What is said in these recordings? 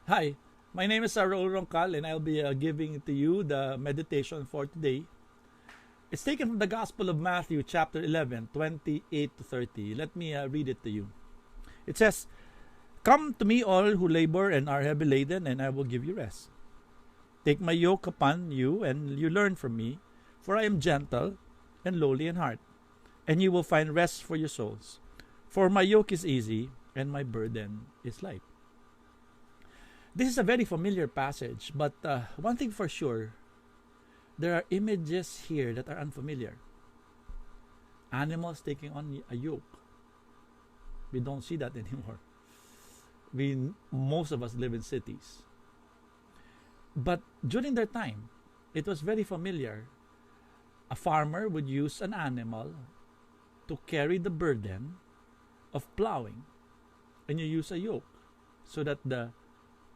Hi, my name is Raul Roncal and I'll be giving to you the meditation for today. It's taken from the Gospel of Matthew, chapter 11, 28 to 30. Let me read it to you. It says, "Come to me, all who labor and are heavy laden, and I will give you rest. Take my yoke upon you, and you learn from me, for I am gentle and lowly in heart, and you will find rest for your souls. For my yoke is easy, and my burden is light." This is a very familiar passage, but one thing for sure, there are images here that are unfamiliar. Animals taking on a yoke. We don't see that anymore. Most of us live in cities. But during their time, it was very familiar. A farmer would use an animal to carry the burden of plowing, and you use a yoke so that the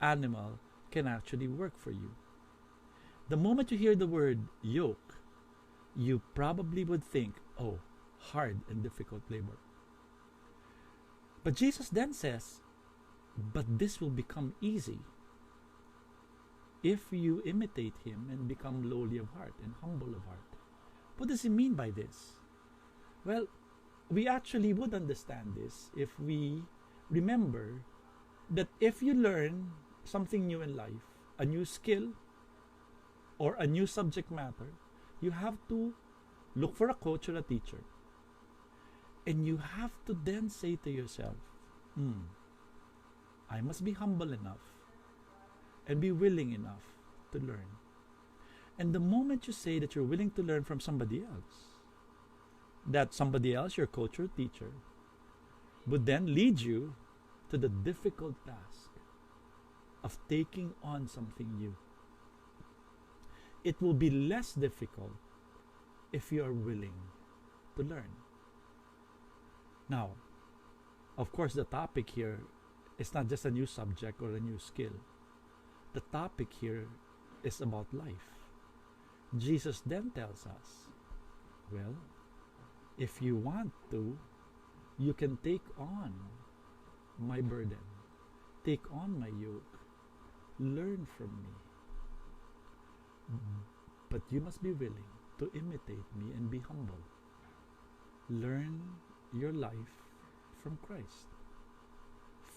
animal can actually work for you. The moment you hear the word yoke, you probably would think, oh, hard and difficult labor. But Jesus then says, but this will become easy if you imitate him and become lowly of heart and humble of heart. What does he mean by this? Well, we actually would understand this if we remember that if you learn something new in life, a new skill or a new subject matter, you have to look for a coach or a teacher. And you have to then say to yourself, I must be humble enough and be willing enough to learn. And the moment you say that you're willing to learn from somebody else, that somebody else, your coach or teacher, would then lead you to the difficult task of taking on something new. It will be less difficult if you are willing to learn. Now, of course, the topic here is not just a new subject or a new skill. The topic here is about life. Jesus then tells us, well, if you want to, you can take on my burden, take on my yoke, learn from me. But you must be willing to imitate me and be humble. Learn your life from Christ.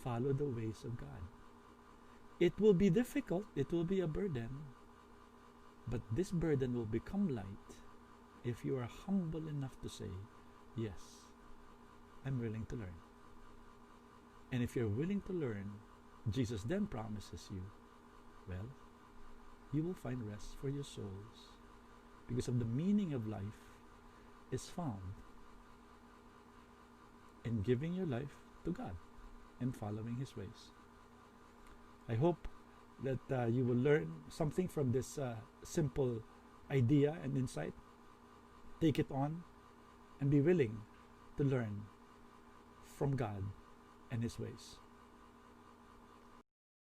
Follow the ways of God. It will be difficult, it will be a burden, but this burden will become light if you are humble enough to say, yes, I'm willing to learn. And if you're willing to learn, Jesus then promises you, well, you will find rest for your souls, because of the meaning of life is found in giving your life to God and following his ways. I hope that you will learn something from this simple idea and insight. Take it on and be willing to learn from God and his ways.